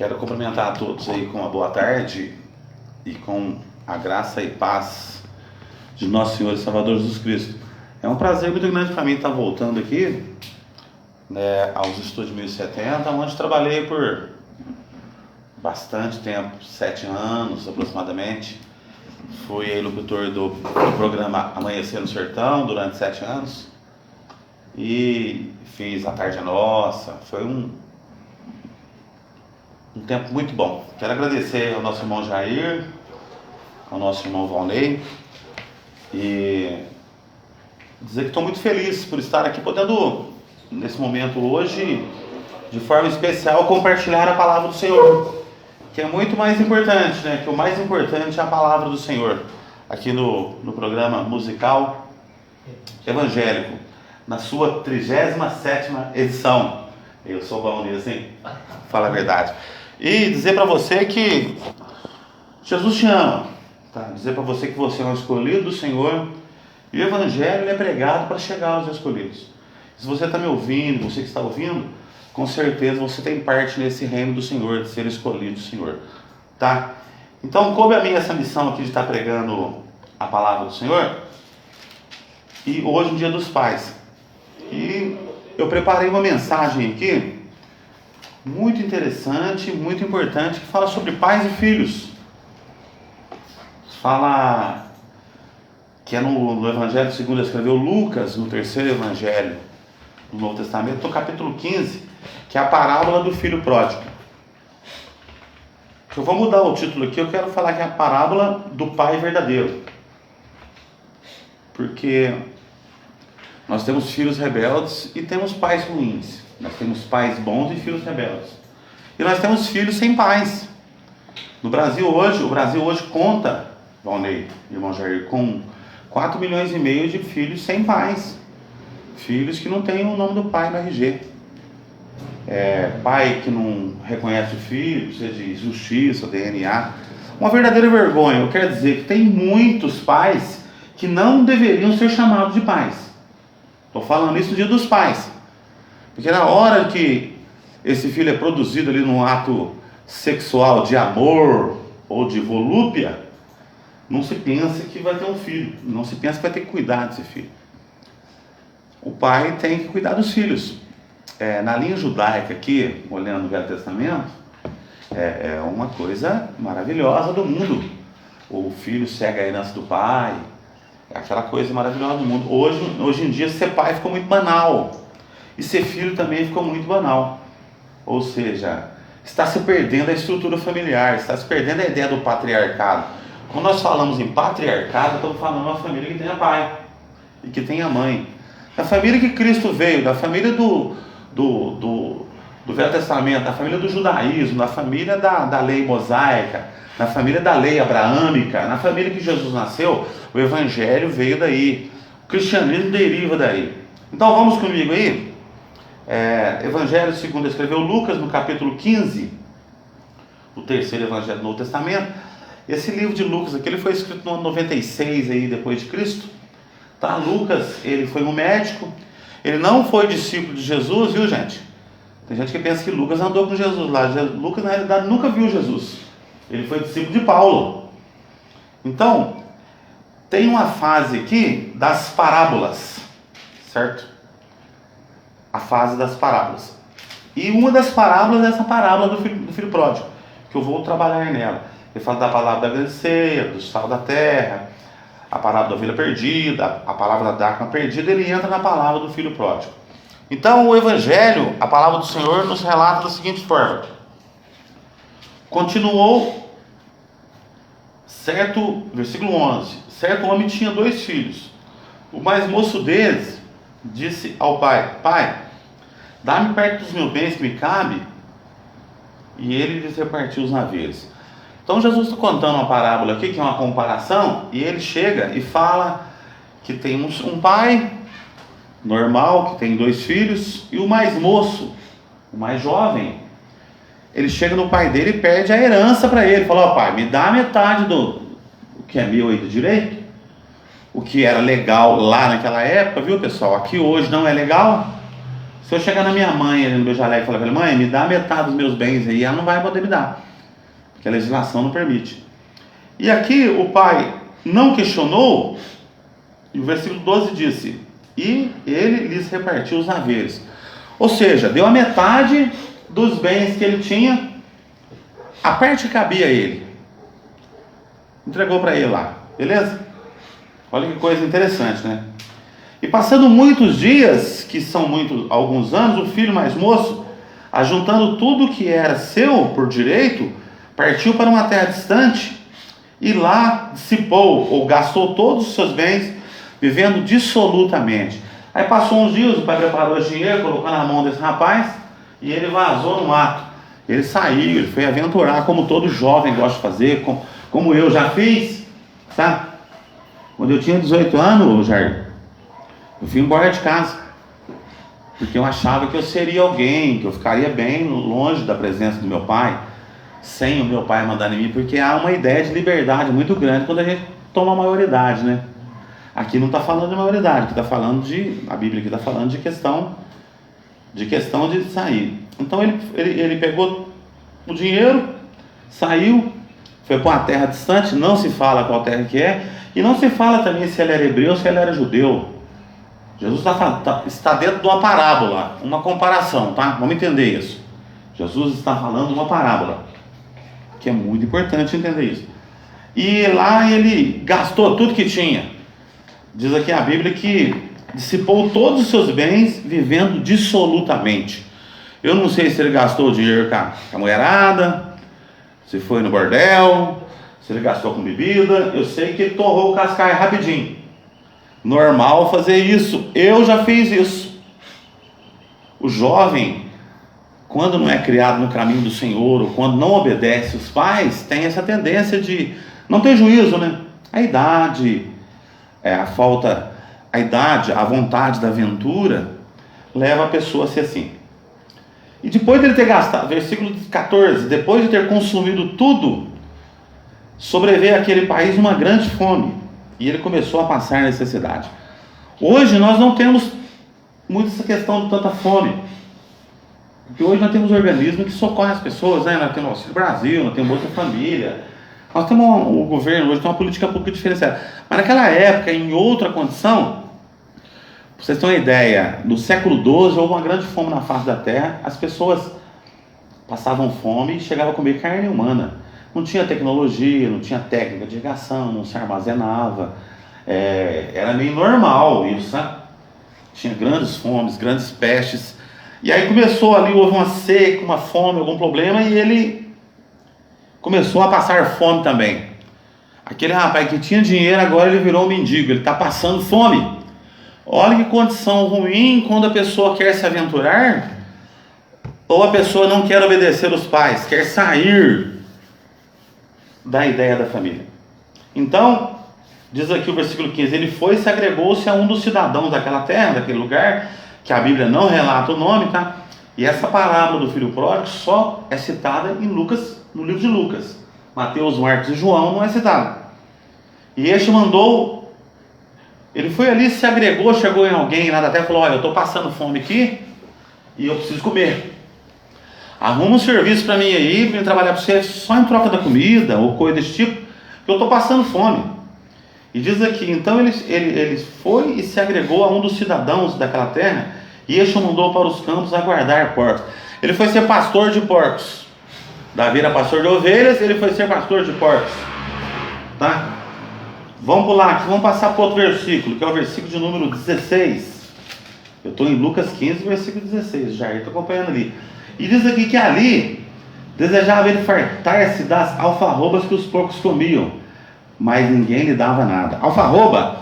Quero cumprimentar a todos aí com uma boa tarde e com a graça e paz de nosso Senhor e Salvador Jesus Cristo. É um prazer muito grande para mim estar voltando aqui, né, aos Estúdios 1070, onde trabalhei por bastante tempo, 7 anos aproximadamente. Fui locutor do programa Amanhecer no Sertão durante 7 anos e fiz A Tarde é Nossa. Foi um tempo muito bom. Quero agradecer ao nosso irmão Jair, ao nosso irmão Valnei, e dizer que estou muito feliz por estar aqui podendo, nesse momento hoje, de forma especial, compartilhar a palavra do Senhor, que é muito mais importante, né? Que o mais importante é a palavra do Senhor, aqui no programa musical evangélico, na sua 37ª edição. Eu sou bom nisso, hein? Fala a verdade. E dizer para você que Jesus te ama, tá? Dizer para você que você é um escolhido do Senhor, e o Evangelho é pregado para chegar aos escolhidos. Se você está me ouvindo, você que está ouvindo, com certeza você tem parte nesse reino do Senhor, de ser escolhido do Senhor, tá? Então, coube a mim essa missão aqui de estar pregando a palavra do Senhor, e hoje é o Dia dos Pais. E eu preparei uma mensagem aqui, muito interessante, muito importante, que fala sobre pais e filhos. Fala que é no Evangelho segundo escreveu Lucas, no terceiro Evangelho do Novo Testamento, no capítulo 15, que é a parábola do filho pródigo. Eu vou mudar o título aqui, eu quero falar que é a parábola do pai verdadeiro. Porque nós temos filhos rebeldes e temos pais ruins. Nós temos pais bons e filhos rebeldes. E nós temos filhos sem pais. No Brasil hoje, o Brasil hoje conta, Valnei, irmão Jair, com 4 milhões e meio de filhos sem pais. Filhos que não têm o nome do pai no RG. Pai que não reconhece o filho, precisa de justiça, DNA. Uma verdadeira vergonha. Eu quero dizer que tem muitos pais que não deveriam ser chamados de pais. Estou falando isso no Dia dos Pais. Porque na hora que esse filho é produzido ali num ato sexual de amor ou de volúpia, não se pensa que vai ter um filho, não se pensa que vai ter que cuidar desse filho. O pai tem que cuidar dos filhos. Na linha judaica aqui, olhando o Velho Testamento, é uma coisa maravilhosa do mundo. O filho cega a herança do pai, é aquela coisa maravilhosa do mundo. Hoje em dia, ser pai ficou muito banal. E ser filho também ficou muito banal. Ou seja, está se perdendo a estrutura familiar, está se perdendo a ideia do patriarcado. Quando nós falamos em patriarcado, estamos falando de uma família que tenha pai e que tenha mãe. Da família que Cristo veio, da família do Velho Testamento, da família do judaísmo, da família da lei mosaica, na família da lei abraâmica, na família que Jesus nasceu. O Evangelho veio daí, o cristianismo deriva daí. Então vamos comigo aí. Evangelho segundo escreveu Lucas, no capítulo 15, o terceiro Evangelho do Novo Testamento. Esse livro de Lucas aqui, ele foi escrito no ano 96 aí, depois de Cristo, tá? Lucas, ele foi um médico, ele não foi discípulo de Jesus, viu, gente? Tem gente que pensa que Lucas andou com Jesus lá. Lucas, na realidade, nunca viu Jesus. Ele foi discípulo de Paulo. Então, tem uma fase aqui das parábolas, certo? A fase das parábolas. E uma das parábolas é essa parábola do filho pródigo, que eu vou trabalhar nela. Ele fala da palavra da grande ceia, do sal da terra, a palavra da ovelha perdida, a palavra da dracma perdida. Ele entra na palavra do filho pródigo. Então o Evangelho, a palavra do Senhor, nos relata da seguinte forma: continuou, versículo 11, certo homem tinha 2 filhos. O mais moço deles disse ao pai: Pai, dá-me perto dos meus bens que me cabe. E ele lhes repartiu os navios. Então Jesus está contando uma parábola aqui, que é uma comparação, e ele chega e fala que tem um pai normal, que tem 2 filhos, e o mais moço, o mais jovem, ele chega no pai dele e pede a herança para ele. Fala: ó, pai, me dá metade do que é meu aí do direito. O que era legal lá naquela época, viu, pessoal? Aqui hoje não é legal. Se eu chegar na minha mãe ali no Beija Alegre e falar pra ela, mãe, me dá metade dos meus bens aí, ela não vai poder me dar, porque a legislação não permite. E aqui o pai não questionou, e o versículo 12 disse, e ele lhes repartiu os haveres. Ou seja, deu a metade dos bens que ele tinha, a parte que cabia a ele. Entregou para ele lá, beleza? Olha que coisa interessante, né? E passando muitos dias, que são alguns anos, o filho mais moço, ajuntando tudo que era seu por direito, partiu para uma terra distante e lá dissipou ou gastou todos os seus bens, vivendo dissolutamente. Aí passou uns dias, o pai preparou o dinheiro, colocou na mão desse rapaz e ele vazou no mato. Ele saiu, ele foi aventurar, como todo jovem gosta de fazer, como eu já fiz, tá? Quando eu tinha 18 anos, Jair, eu fui embora de casa, porque eu achava que eu seria alguém, que eu ficaria bem longe da presença do meu pai, sem o meu pai mandar em mim, porque há uma ideia de liberdade muito grande quando a gente toma a maioridade, né? Aqui não está falando de maioridade, aqui está falando a Bíblia aqui está falando de questão de sair. Então ele pegou o dinheiro, saiu, foi para uma terra distante, não se fala qual terra que é, e não se fala também se ele era hebreu ou se ele era judeu. Jesus está dentro de uma parábola, uma comparação, tá? Vamos entender isso. Jesus está falando de uma parábola, que é muito importante entender isso. E lá ele gastou tudo que tinha. Diz aqui a Bíblia que dissipou todos os seus bens, vivendo dissolutamente. Eu não sei se ele gastou o dinheiro com a mulherada, se foi no bordel, se ele gastou com bebida. Eu sei que ele torrou o cascaio rapidinho. Normal fazer isso. Eu já fiz isso. O jovem, quando não é criado no caminho do Senhor, ou quando não obedece os pais, tem essa tendência de não ter juízo, né? A idade, a vontade da aventura leva a pessoa a ser assim. E depois de ele ter gastado, versículo 14, depois de ter consumido tudo, sobreveio àquele país uma grande fome, e ele começou a passar necessidade. Hoje nós não temos muito essa questão de tanta fome, porque hoje nós temos organismos que socorrem as pessoas, né? Nós temos o Auxílio Brasil, nós temos Bolsa Família, nós temos o governo hoje tem uma política pública diferenciada. Mas naquela época, em outra condição, para vocês terem uma ideia, no século XII houve uma grande fome na face da terra, as pessoas passavam fome e chegavam a comer carne humana. Não tinha tecnologia, não tinha técnica de irrigação, não se armazenava, era meio normal isso, né? Tinha grandes fomes, grandes pestes, e aí começou ali, houve uma seca, uma fome, algum problema, e ele começou a passar fome também. Aquele rapaz que tinha dinheiro, agora ele virou um mendigo, ele está passando fome. Olha que condição ruim quando a pessoa quer se aventurar, ou a pessoa não quer obedecer os pais, quer sair da ideia da família. Então, diz aqui o versículo 15, ele foi e se agregou-se a um dos cidadãos daquela terra, daquele lugar, que a Bíblia não relata o nome, tá? E essa parábola do filho pródigo só é citada em Lucas, no livro de Lucas. Mateus, Marcos e João não é citado. E este mandou, ele foi ali, se agregou, chegou em alguém lá da terra e falou, olha, eu estou passando fome aqui e eu preciso comer. Arruma um serviço para mim aí, para eu trabalhar para você só em troca da comida ou coisa desse tipo, porque eu estou passando fome. E diz aqui, então ele foi e se agregou a um dos cidadãos daquela terra, e este o mandou para os campos a guardar porcos. Ele foi ser pastor de porcos. Davi era pastor de ovelhas, ele foi ser pastor de porcos. Tá? Vamos pular aqui, vamos passar para outro versículo, que é o versículo de número 16. Eu estou em Lucas 15, versículo 16, já estou acompanhando ali. E diz aqui que ali desejava ele fartar-se das alfarrobas que os porcos comiam, mas ninguém lhe dava nada. Alfarroba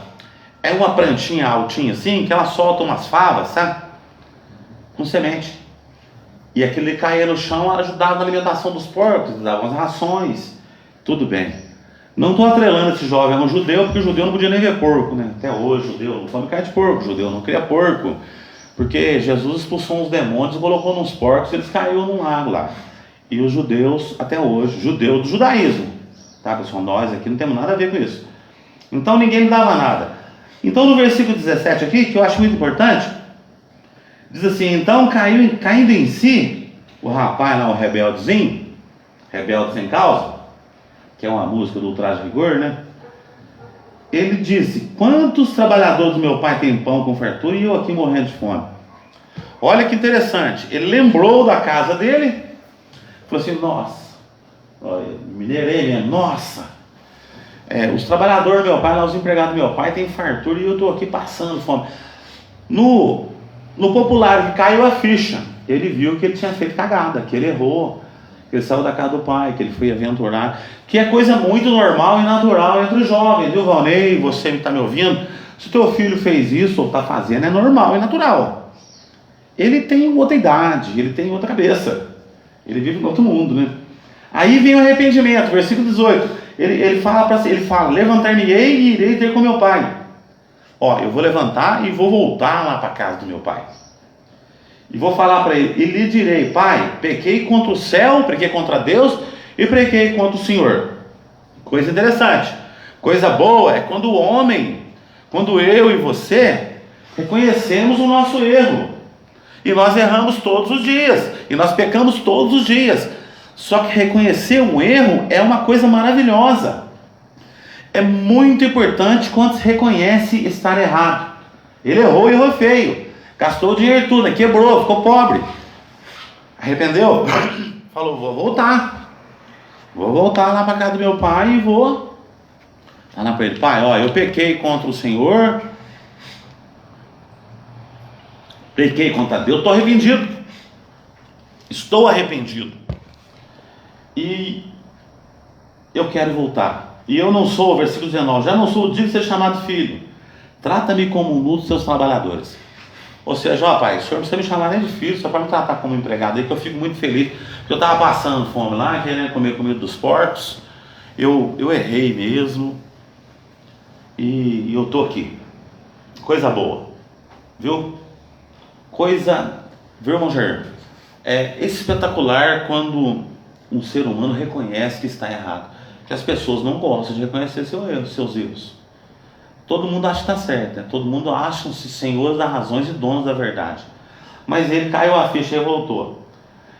é uma plantinha altinha assim, que ela solta umas favas, sabe? Com semente. E aquilo ali caía no chão, ajudava na alimentação dos porcos, dava umas rações. Tudo bem. Não estou atrelando esse jovem a um judeu, porque o judeu não podia nem ver porco, né? Até hoje o judeu não come carne de porco, o judeu não cria porco. Porque Jesus expulsou uns demônios e colocou nos porcos, eles caíram num lago lá. E os judeus, até hoje, judeu do judaísmo, tá pessoal? Nós aqui não temos nada a ver com isso. Então ninguém lhe dava nada. Então no versículo 17 aqui, que eu acho muito importante, Diz assim: então caindo em si, o rapaz lá, o rebeldezinho, rebelde sem causa, que é uma música do Ultraje Rigor, né? Ele disse: quantos trabalhadores do meu pai têm pão com fartura e eu aqui morrendo de fome? Olha que interessante, ele lembrou da casa dele, falou assim: nossa, mineirei mesmo, nossa, os trabalhadores do meu pai, lá, os empregados do meu pai têm fartura e eu estou aqui passando fome. No popular, que caiu a ficha, ele viu que ele tinha feito cagada, que ele errou, que ele saiu da casa do pai, que ele foi aventurar, que é coisa muito normal e natural entre os jovens, viu, Valnei? Você está me ouvindo? Se o teu filho fez isso ou está fazendo, é normal e natural. Ele tem outra idade, ele tem outra cabeça, ele vive em outro mundo, né? Aí vem o arrependimento, versículo 18. Ele fala: levantar-me-ei e irei ter com meu pai. Eu vou levantar e vou voltar lá para a casa do meu pai. E vou falar para ele, e lhe direi: pai, pequei contra o céu, pequei contra Deus e pequei contra o Senhor. Coisa interessante, coisa boa é quando o homem, quando eu e você reconhecemos o nosso erro. E nós erramos todos os dias, e nós pecamos todos os dias. Só que reconhecer um erro é uma coisa maravilhosa. É muito importante quando se reconhece estar errado. Ele errou e errou feio, gastou o dinheiro tudo, quebrou, ficou pobre, arrependeu, falou: vou voltar lá para casa do meu pai e vou falar para ele: pai, eu pequei contra o Senhor, pequei contra Deus, estou arrependido e eu quero voltar. E eu não sou, versículo 19, já não sou digno de ser chamado filho, trata-me como um dos seus trabalhadores. Ou seja, pai, o senhor não precisa me chamar nem de filho, só para me tratar como empregado aí, que eu fico muito feliz, porque eu estava passando fome lá, querendo comer comida dos porcos, eu errei mesmo, e eu estou aqui. Coisa boa, viu? Viu, irmão Jair? É espetacular quando um ser humano reconhece que está errado, que as pessoas não gostam de reconhecer seus erros. Todo mundo acha que está certo, né? Todo mundo acha-se senhores das razões e donos da verdade. Mas ele caiu a ficha e voltou.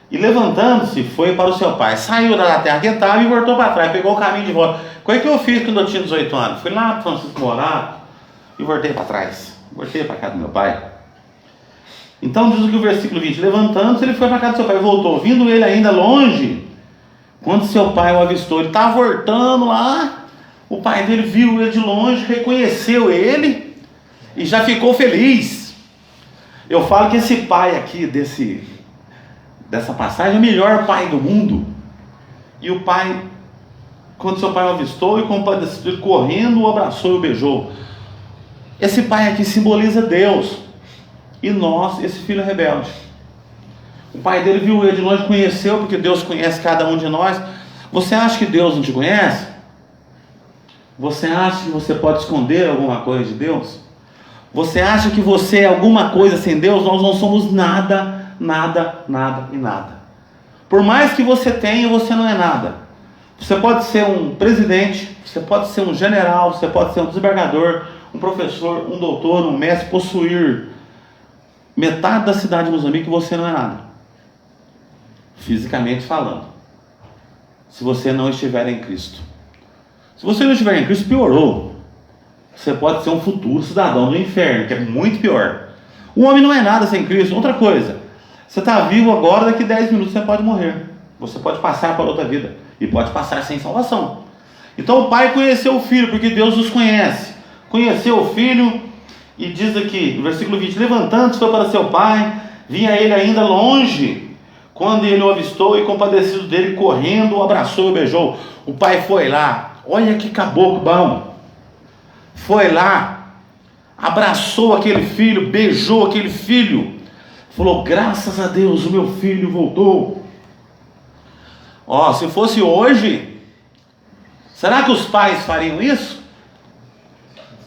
E levantando-se, foi para o seu pai. Saiu da terra que estava e voltou para trás, pegou o caminho de volta. O que eu fiz quando eu tinha 18 anos? Fui lá para Francisco Morato e voltei para trás. Voltei para a casa do meu pai. Então diz o que o versículo 20: levantando-se, ele foi para a casa do seu pai e voltou. Vindo ele ainda longe, quando seu pai o avistou, ele estava voltando lá. O pai dele viu ele de longe, reconheceu ele e já ficou feliz. Eu falo que esse pai aqui, dessa passagem, é o melhor pai do mundo. E o pai, quando seu pai o avistou e compadecido, correndo, o abraçou e o beijou. Esse pai aqui simboliza Deus e nós, esse filho rebelde. O pai dele viu ele de longe, conheceu, porque Deus conhece cada um de nós. Você acha que Deus não te conhece? Você acha que você pode esconder alguma coisa de Deus? Você acha que você é alguma coisa sem Deus? Nós não somos nada, nada, nada e nada. Por mais que você tenha, você não é nada. Você pode ser um presidente, você pode ser um general, você pode ser um desembargador, um professor, um doutor, um mestre, possuir metade da cidade de Moçambique e você não é nada. Fisicamente falando. Se você não estiver em Cristo. Se você não estiver em Cristo, piorou. Você pode ser um futuro cidadão do inferno, que é muito pior. O homem não é nada sem Cristo. Outra coisa, você está vivo agora, daqui 10 minutos você pode morrer. Você pode passar para outra vida. E pode passar sem salvação. Então o pai conheceu o filho, porque Deus os conhece. Conheceu o filho, e diz aqui, no versículo 20, levantando-se foi para seu pai, vinha ele ainda longe, quando ele o avistou e compadecido dele, correndo, o abraçou e o beijou. O pai foi lá. Olha que caboclo bom. Foi lá, abraçou aquele filho, beijou aquele filho, falou: graças a Deus o meu filho voltou. Se fosse hoje, será que os pais fariam isso?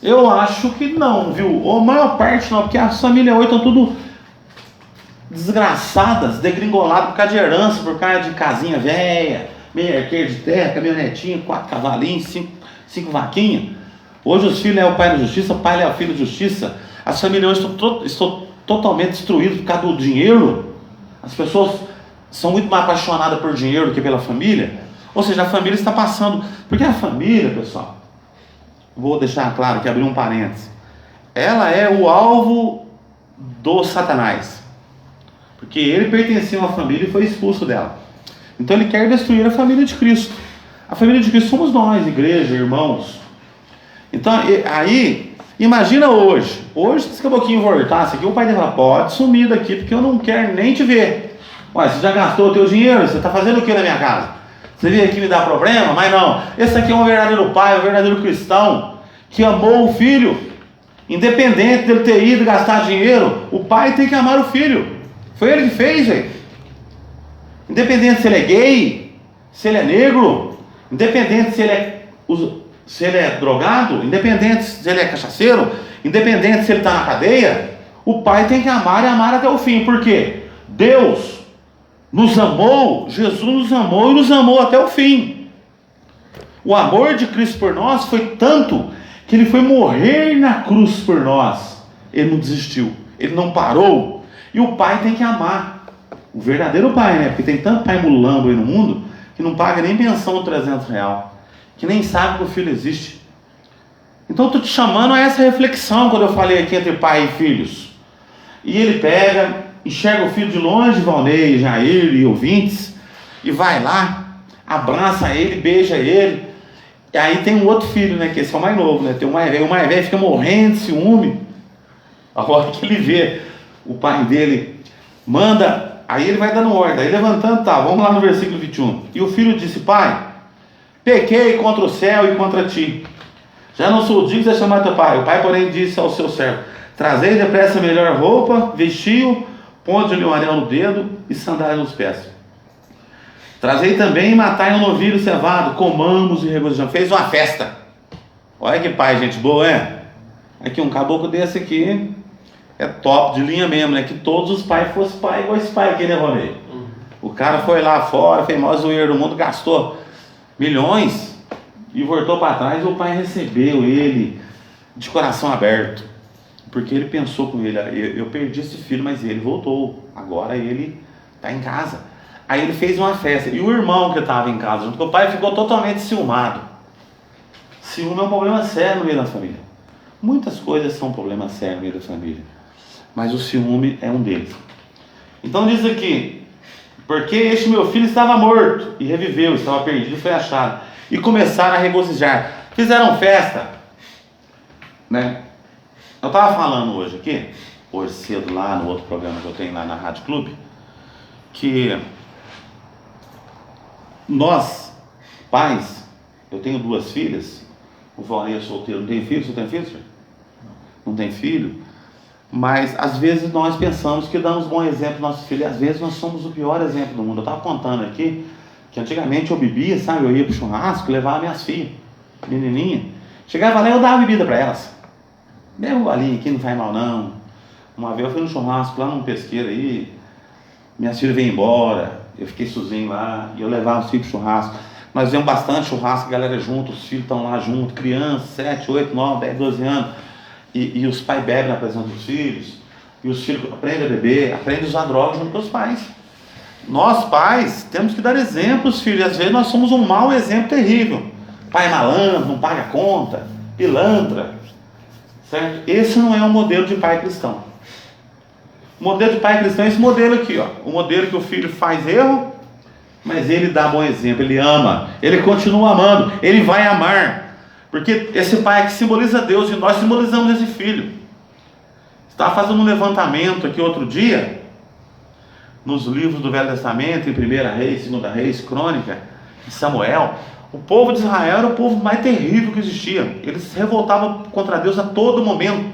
Eu acho que não, viu? Ou a maior parte não, porque as famílias hoje estão tudo desgraçadas, degringoladas por causa de herança, por causa de casinha velha, meio arqueiro de terra, caminhonetinho, 4 cavalinhos, 5 vaquinhas. Hoje os filhos é o pai da justiça, o pai é o filho da justiça. As famílias hoje estão totalmente destruídos por causa do dinheiro. As pessoas são muito mais apaixonadas por dinheiro do que pela família. Ou seja, a família está passando. Porque a família, pessoal, vou deixar claro que abrir um parênteses, ela é o alvo do Satanás. Porque ele pertencia a uma família e foi expulso dela. Então ele quer destruir a família de Cristo. A família de Cristo somos nós, igreja, irmãos. Então aí, imagina hoje. Hoje, se o Caboclinho voltasse aqui, o pai dele fala, pode sumir daqui, porque eu não quero nem te ver. Ué, você já gastou o teu dinheiro? Você está fazendo o que na minha casa? Você veio aqui me dar problema? Mas não, esse aqui é um verdadeiro pai, um verdadeiro cristão, que amou o filho. Independente dele ter ido gastar dinheiro, o pai tem que amar o filho. Foi ele que fez, gente. Independente se ele é gay, se ele é negro, independente se ele é drogado, independente se ele é cachaceiro, independente se ele está na cadeia, o pai tem que amar e amar até o fim. Por quê? Deus nos amou, Jesus nos amou e nos amou até o fim. O amor de Cristo por nós foi tanto que ele foi morrer na cruz por nós. Ele não desistiu, ele não parou. E o pai tem que amar. O verdadeiro pai, né? Porque tem tanto pai mulambo aí no mundo que não paga nem pensão de R$300, que nem sabe que o filho existe. Então eu estou te chamando a essa reflexão quando eu falei aqui entre pai e filhos. E ele pega, enxerga o filho de longe, Valnei, Jair e ouvintes, e vai lá, abraça ele, beija ele. E aí tem um outro filho, né? Que esse é o mais novo, né? Tem o mais velho fica morrendo de ciúme. A hora que ele vê o pai dele, manda, aí ele vai dando ordem, aí levantando, tá, vamos lá no versículo 21. E o filho disse, pai, pequei contra o céu e contra ti. Já não sou digno de chamar teu pai. O pai, porém, disse ao seu servo, trazei depressa a melhor roupa, vestiu, ponde-lhe um anel no dedo e sandália nos pés. Trazei também e matai um novilho cevado, comamos e regozijamos. Fez uma festa. Olha que pai, gente boa, é? Aqui um caboclo desse aqui é top de linha mesmo, né? Que todos os pais fossem pai igual esse pai aqui, né, Valnei? O cara foi lá fora, fez o maior zoeiro do mundo, gastou milhões e voltou para trás. O pai recebeu ele de coração aberto, porque ele pensou com ele, eu perdi esse filho, mas ele voltou, agora ele está em casa. Aí ele fez uma festa, e o irmão que estava em casa junto com o pai ficou totalmente ciumado. Ciúme é um problema sério no meio da família. Muitas coisas são problemas sérios no meio da família, mas o ciúme é um deles. Então diz aqui, porque este meu filho estava morto e reviveu, estava perdido e foi achado, e começaram a regozijar, fizeram festa, né? Eu estava falando hoje aqui, hoje cedo lá no outro programa que eu tenho lá na Rádio Clube, que nós, pais, eu tenho 2 filhas, o Valnei é solteiro, não tem filho? Você tem filho, senhor? Não tem filho? Mas às vezes nós pensamos que damos bom exemplo aos nossos filhos, e às vezes nós somos o pior exemplo do mundo. Eu estava contando aqui que antigamente eu bebia, sabe? Eu ia para o churrasco, levava minhas filhas, menininha, chegava lá e eu dava bebida para elas. Bebe um golinho aqui, não faz mal não. Uma vez eu fui no churrasco lá num pesqueiro aí, minhas filhas veio embora, eu fiquei sozinho lá, e eu levava os filhos pro churrasco. Nós vemos bastante churrasco, a galera junto, os filhos estão lá junto, crianças, 7, 8, 9, 10, 12 anos, e os pais bebem na presença dos filhos, e os filhos aprendem a beber, aprendem a usar drogas junto com os pais. Nós pais temos que dar exemplo aos filhos, às vezes nós somos um mau exemplo terrível. Pai malandro, não paga conta, pilantra, certo? Esse não é um modelo de pai cristão. O modelo de pai cristão é esse modelo aqui, ó. O modelo que o filho faz erro, mas ele dá bom exemplo, ele ama, ele continua amando, ele vai amar, porque esse pai que simboliza Deus e nós simbolizamos esse filho. Estava fazendo um levantamento aqui outro dia, nos livros do Velho Testamento, em 1 Reis, 2 Reis, Crônica, Samuel. O povo de Israel era o povo mais terrível que existia. Eles se revoltavam contra Deus a todo momento.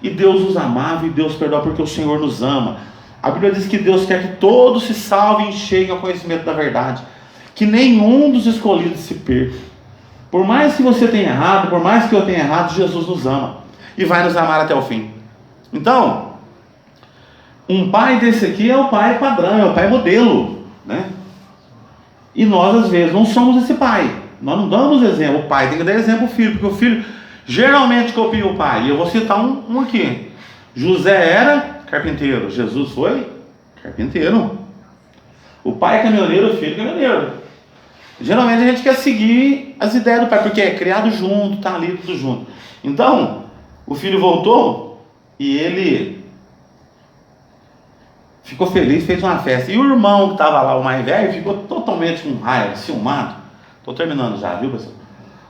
E Deus os amava e Deus perdoa porque o Senhor nos ama. A Bíblia diz que Deus quer que todos se salvem e cheguem ao conhecimento da verdade. Que nenhum dos escolhidos se perca. Por mais que você tenha errado, por mais que eu tenha errado, Jesus nos ama. E vai nos amar até o fim. Então, um pai desse aqui é o pai padrão, é o pai modelo, né? E nós às vezes não somos esse pai. Nós não damos exemplo. O pai tem que dar exemplo ao filho, porque o filho geralmente copia o pai. E eu vou citar um aqui. José era carpinteiro. Jesus foi carpinteiro. O pai é caminhoneiro, o filho é caminhoneiro. Geralmente a gente quer seguir as ideias do pai, porque é criado junto, tá ali tudo junto. Então, o filho voltou e ele ficou feliz, fez uma festa. E o irmão que estava lá, o mais velho, ficou totalmente com raiva, ciumado. Estou terminando já, viu, pessoal?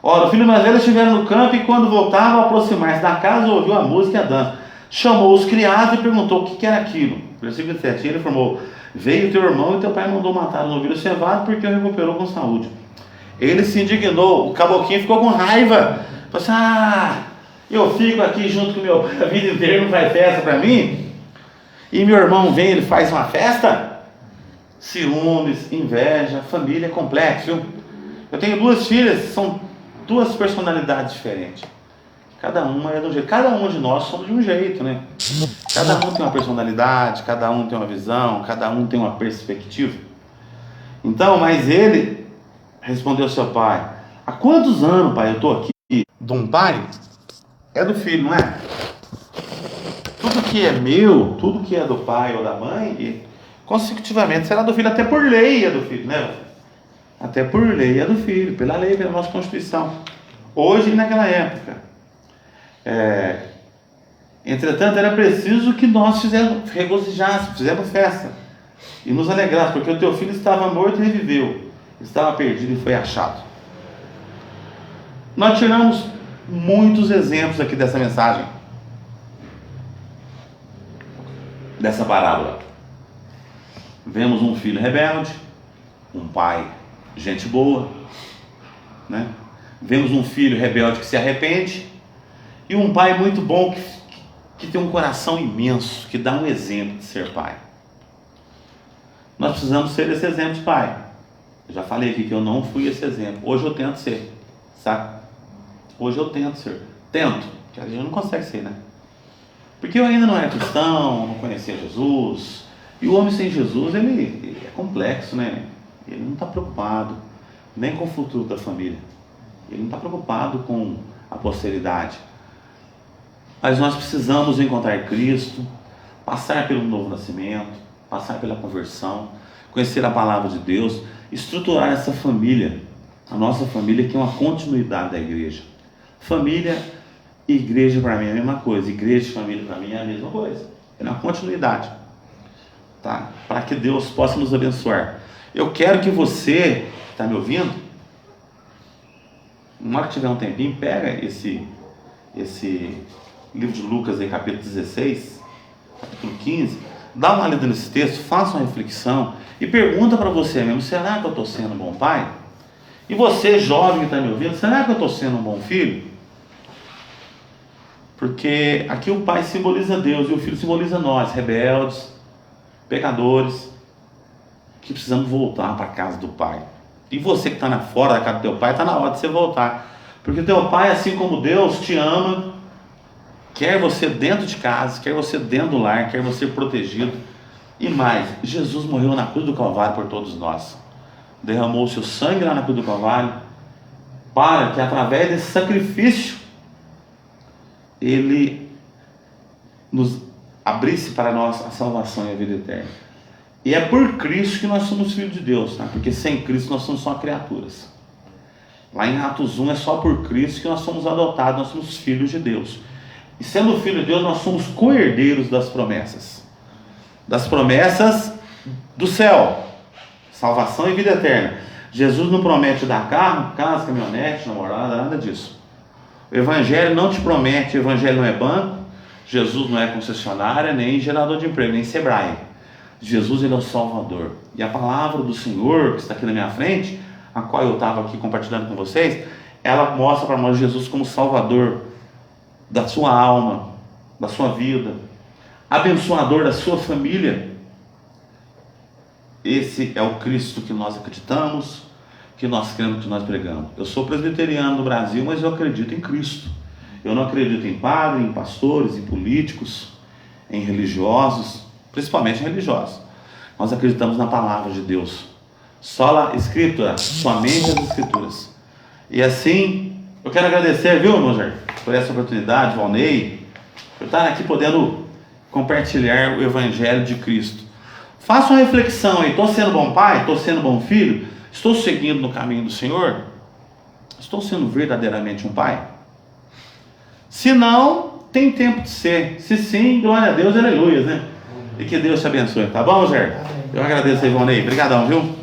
Ora, o filho mais velho estiveram no campo e quando voltava, ao aproximar-se da casa, ouviu a música e a dança. Chamou os criados e perguntou o que era aquilo. Versículo 7, ele informou: veio teu irmão e teu pai mandou matar o novilho cevado porque o recuperou com saúde. Ele se indignou, o caboclinho ficou com raiva. Falou assim: eu fico aqui junto com meu pai a vida inteira, não faz festa para mim? E meu irmão vem, ele faz uma festa? Ciúmes, inveja, família é complexo, viu? Eu tenho duas filhas, são duas personalidades diferentes. Cada uma é de um jeito. Cada um de nós somos de um jeito, né? Cada um tem uma personalidade, cada um tem uma visão, cada um tem uma perspectiva. Então, mas ele respondeu ao seu pai: há quantos anos, pai, eu estou aqui? De um pai é do filho, não é? Tudo que é meu, tudo que é do pai ou da mãe, consecutivamente será do filho, até por lei é do filho, né? Até por lei é do filho, pela lei, pela nossa Constituição. Hoje e naquela época. Entretanto, era preciso que nós regozijássemos, fizemos festa e nos alegrássemos, porque o teu filho estava morto e reviveu, estava perdido e foi achado. Nós tiramos muitos exemplos aqui dessa mensagem, dessa parábola. Vemos um filho rebelde, um pai gente boa, né? Vemos um filho rebelde que se arrepende e um pai muito bom que tem um coração imenso, que dá um exemplo de ser pai. Nós precisamos ser esse exemplo de pai. Eu já falei aqui que eu não fui esse exemplo. Hoje eu tento ser, sabe? Hoje eu tento ser. Tento, porque a gente não consegue ser, né? Porque eu ainda não era cristão, não conhecia Jesus. E o homem sem Jesus, ele é complexo, né? Ele não está preocupado nem com o futuro da família. Ele não está preocupado com a posteridade. Mas nós precisamos encontrar Cristo, passar pelo novo nascimento, passar pela conversão, conhecer a palavra de Deus, estruturar essa família, a nossa família, que é uma continuidade da igreja. Família e igreja para mim é a mesma coisa, igreja e família para mim é a mesma coisa, é uma continuidade, tá? Para que Deus possa nos abençoar. Eu quero que você, que está me ouvindo, na hora que tiver um tempinho, pega esse livro de Lucas, aí, capítulo 16, capítulo 15, dá uma lida nesse texto, faça uma reflexão e pergunta para você mesmo: será que eu estou sendo um bom pai? E você, jovem que está me ouvindo, será que eu estou sendo um bom filho? Porque aqui o pai simboliza Deus e o filho simboliza nós, rebeldes, pecadores, que precisamos voltar para a casa do pai. E você que está fora da casa do teu pai, está na hora de você voltar. Porque o teu pai, assim como Deus, te ama, quer você dentro de casa, quer você dentro do lar, quer você protegido. E mais, Jesus morreu na cruz do Calvário por todos nós. Derramou o seu sangue lá na cruz do Calvário, para que através desse sacrifício, Ele nos abrisse para nós a salvação e a vida eterna. E é por Cristo que nós somos filhos de Deus, tá? Porque sem Cristo nós somos só criaturas. Lá em Atos 1 é só por Cristo que nós somos adotados, nós somos filhos de Deus. E sendo filho de Deus, nós somos co-herdeiros das promessas do céu, salvação e vida eterna. Jesus não promete dar carro, casa, caminhonete, namorada, nada disso. O Evangelho não te promete, o Evangelho não é banco, Jesus não é concessionária, nem gerador de emprego, nem Sebrae. Jesus, Ele é o Salvador. E a palavra do Senhor, que está aqui na minha frente, a qual eu estava aqui compartilhando com vocês, ela mostra para nós Jesus como Salvador da sua alma, da sua vida, abençoador da sua família. Esse é o Cristo que nós acreditamos, que nós cremos, que nós pregamos. Eu sou presbiteriano no Brasil, mas eu acredito em Cristo. Eu não acredito em padre, em pastores, em políticos, em religiosos, principalmente em religiosos. Nós acreditamos na palavra de Deus. Sola Escritura, somente as Escrituras. E assim, eu quero agradecer, viu, irmão Jair, por essa oportunidade, Valnei, por estar aqui podendo compartilhar o Evangelho de Cristo. Faça uma reflexão aí, estou sendo bom pai? Estou sendo bom filho? Estou seguindo no caminho do Senhor? Estou sendo verdadeiramente um pai? Se não, tem tempo de ser. Se sim, glória a Deus, aleluia, né? E que Deus te abençoe, tá bom, Zé? Eu agradeço aí, Ivonei. Obrigadão, viu?